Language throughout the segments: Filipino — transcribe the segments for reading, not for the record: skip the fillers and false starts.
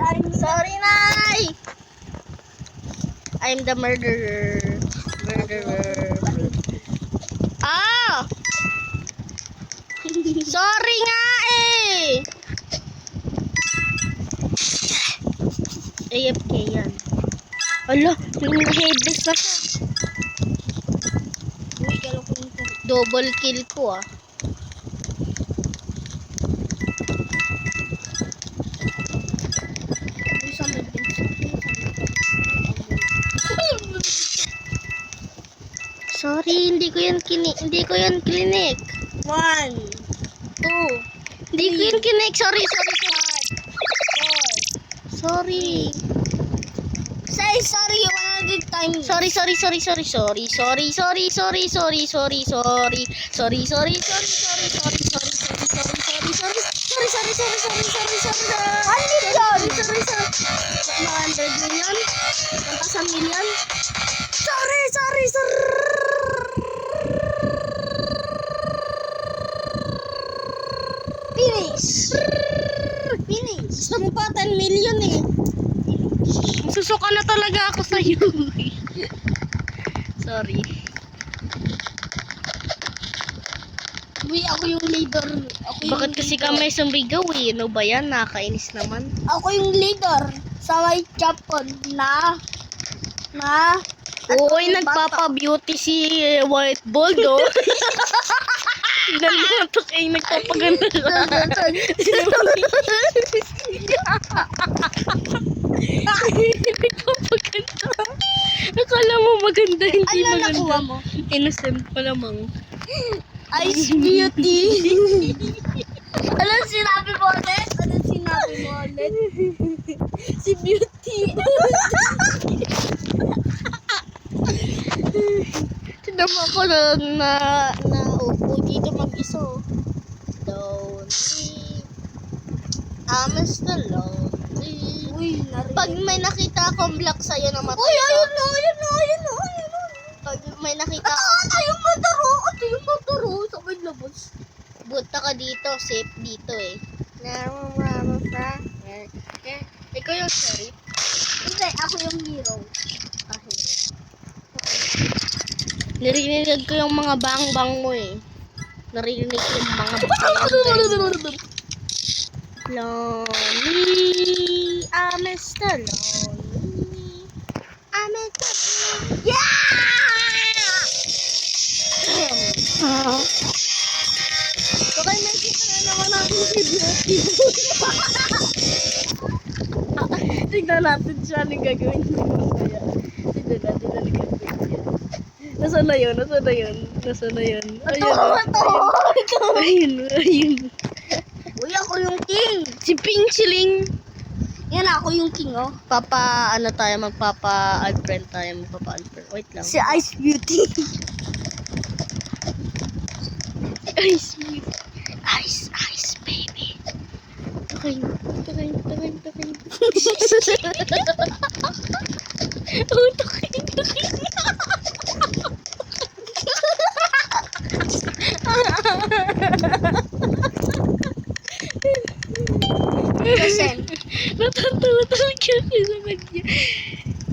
Sorry, Nay! I'm the murderer. Ah! Sorry nga eh! AFK yan. Ala, headless na siya. Double kill ko ah. Sorry, hindi ko yan klinik. 1, 2, Hindi ko yan klinik. Sorry. 4. Sorry. Say sorry 100 times. Sorry. Finish. Gusto mo pa 10 million eh. Susuka na talaga ako sa iyo. Sorry. Uy, ako yung leader. Bakit kasi kami sumbigaw eh? Ano ba yan? Nakakainis naman. Ako yung leader sa may Japon na Uy, nagpapa-beauty si White Ball, no? Tignan mo ito kayo nagpapaganda siya. Nagpapaganda. Akala mo maganda, hindi Ano maganda. nakuha mo? Innocent pa lamang. Ice beauty. Anong sinabi mo ulit? Si beauty. Tignan mo ako na upo dito mag-isa. Lonely. I'm still lonely. Uy, narinig. Pag may nakita akong black sa'yo na matay Uy, ka. ayun na. Pag may nakita Ito yung mataro. Sabay labas. buta ka dito, safe dito eh. Ikaw yung sheriff. Hindi, ako yung hero. Narinig ko yung mga bang-bang mo eh. Narinig ko yung mga bang-bang. Lonely, I'm still lonely. I'm still lonely. Okay, may kita na naman natin si beauty. Tignan natin siya anong gagawin niya. Tignan natin anong gagawin niya. Nasaan na yun? Ayun. Uy, ako yung king. Si Ping Siling. Yan, ako yung king, oh. Magpapa-unfriend tayo. Wait lang. Si Ice Beauty. Ice, baby. Takain. Oh, takain. Kasi, Natatawa talaga ako sa kanya.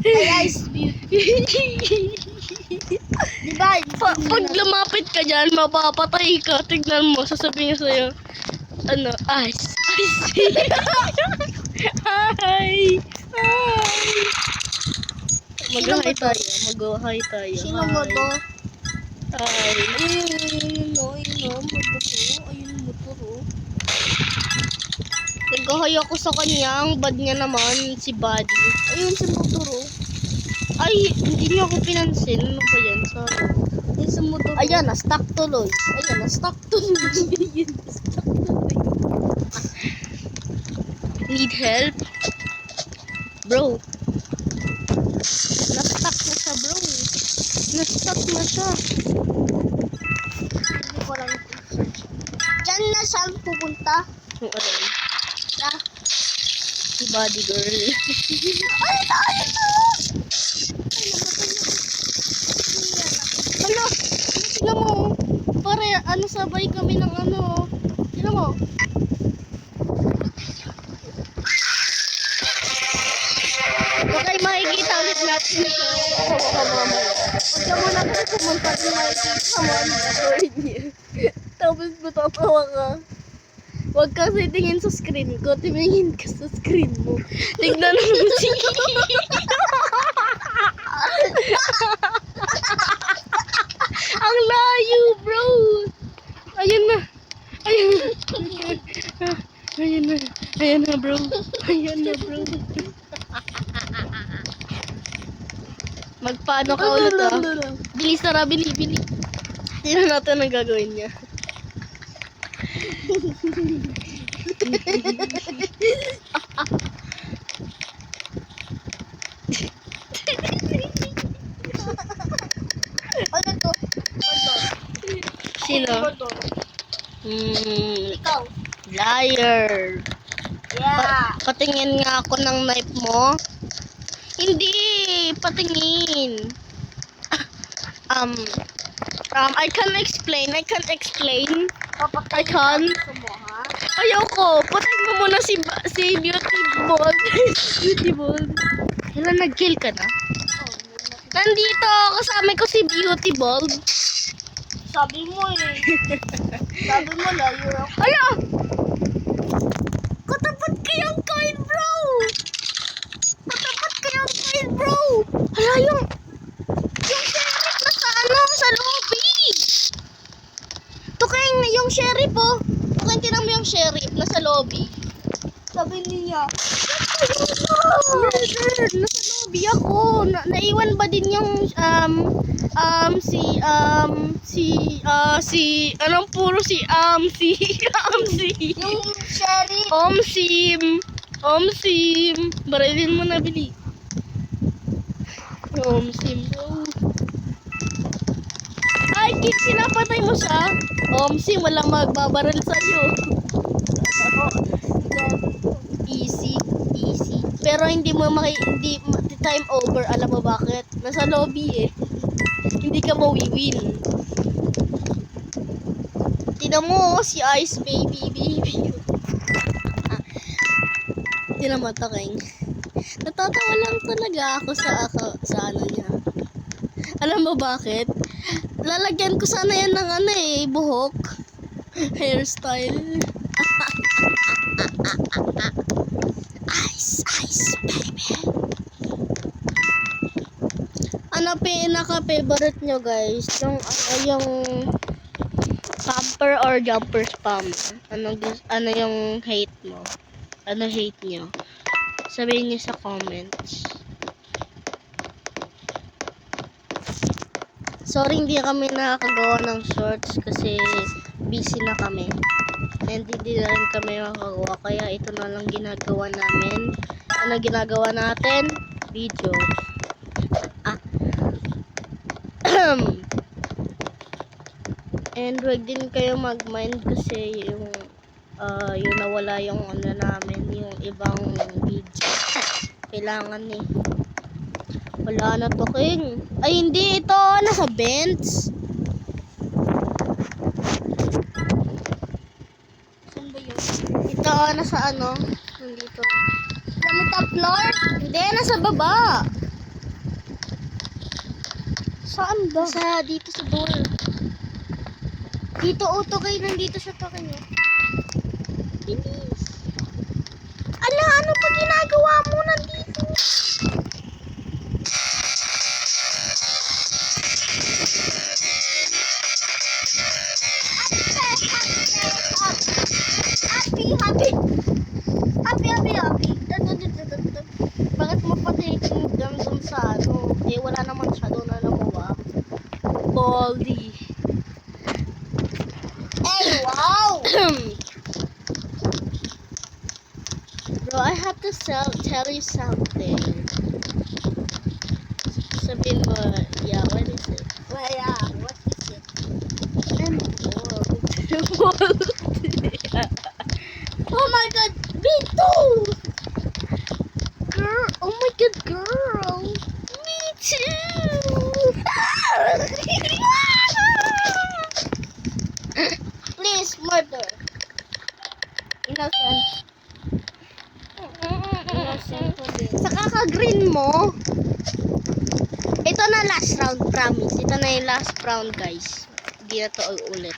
ay Ice Beauty. Diba? Pag lumapit ka dyan, mapapatay ka. Tignan mo, sasabihin niya sa'yo, ice. Hi. Mag-hi tayo. Sino mo to? Hi. Ayun, mabuto. Ayun, motor, oh. Nag-hi ako sa kanya. Ang bad niya naman, si Buddy. Ayun, si motor, oh. Ay, hindi niya ako pinansin. Ano ba yan? Sorry. Ayun, si motor. Ayan, na-stuck tuloy. Need help? Bro. Na-stuck na siya, bro. Na-stuck na siya. Hindi ko lang diyan na saan pupunta? Yung alam. Ah. Si Body Girl. Ay, tayo to! Ano? Tignan mo. Pare, sabay kami ng Tignan mo. ay makikita ulit natin ito. Tawa ka mamaya. Huwag ka muna kasi pumunta din makikita mo ang gagawin niya. Tapos matatawa ka. Huwag kasi tingin sa screen ko, tumingin ka sa screen mo. Tignan mo si Ang layo, bro. Ayun na. Ayun na. Ayun na. Ayun na, bro. Ayun na, bro. Magpaano ka ulit, ah. Bilis na, bili. Tingnan natin ang gagawin niya. Ano to? Sino? to? Hmm, Ikaw. liar. Yeah. Patingin nga ako ng knife mo. Hindi, patingin. I can't explain. I can't. Papatay I can't. mo, ha? Ayoko. Patayin mo muna si Beauty Ball. Beauty Ball. Hala, nag-kill ka na? Nandito, kasama ko si Beauty Ball. Sabi mo eh. Sabi mo layo ako. Ala! Katapat kayang coin, bro! Katapat kayang coin, bro! Hala, yung sheriff na sa sa lobby! Tukeng, yung sheriff, oh! Tukeng, tinan mo yung sheriff na sa lobby. Sabi niya. Murder! Nasa lobby ako. Naiwan ba din yung, anong puro si Yung sheriff. Omsim. Barilin mo na, bili. Omsim, bro. Ay, kid, sinapatay mo siya. Omsim, walang magbabaril sa'yo. Easy. Pero hindi time over. Alam mo bakit? Nasa lobby eh. Hindi ka mawiwin. Tignan mo si Ice baby. Tignan mo, Takeng. Natatawa lang talaga ako sa ano niya. Alam mo bakit? Lalagyan ko sana yan ng buhok. Hairstyle. Ice, baby. Ano pinaka-favorite nyo, guys? Yung pamper or jumper spam? Ano yung hate mo? Ano hate nyo? Sabihin nyo sa comments. Sorry, hindi kami nakakagawa ng shorts kasi busy na kami. And hindi na rin kami makagawa. Kaya ito na lang ginagawa namin. Ano ginagawa natin? Video. And wag din kayo mag-mind kasi yung nawala yung namin, yung ibang video. Kailangan eh. Wala na to, King. Ay, hindi. Ito, nasa bench. Saan ba yun? Ito, nasa nandito. Sa top floor? Hindi, nasa baba. Saan ba? Dito sa door. Dito, auto kayo nandito sa token nyo. Bilis. Ala, ano pa ginagawa mo nandito? Happy. Bakit mo pati dun sa eh, wala naman siya doon na nakuha. Baldy. Hey, wow! Bro, I have to tell you something. Sabihin mo, yeah, what is it? Well, yeah, what is it? I'm bored. Oh my god, me too! Girl, oh my god, girl. Me too. Please, murder. Innocent. Innocent. Sa kaka-green mo. Ito na last round, promise. Ito na yung last round, guys. Hindi na to ulit.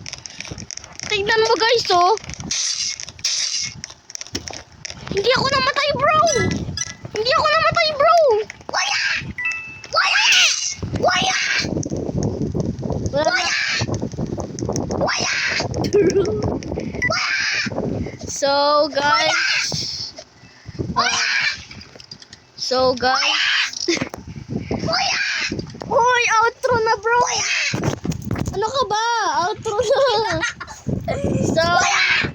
Tingnan mo, guys, oh. Hindi ako namatay, bro. Hindi ako namatay, bro. Waya! Waya! Waya! Waya! Waya! So, guys. Hoy, outro na, bro. Ano ka ba? Outro na. So,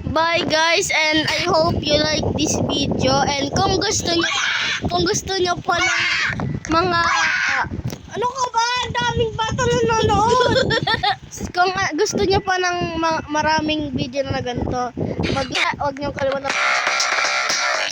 bye guys, and I hope you like this video. And kung gusto niyo pa ng mga ano ka ba? Ang daming bata nanonood. Kung gusto niyo pa ng maraming video na ganito, wag niyo kalimutan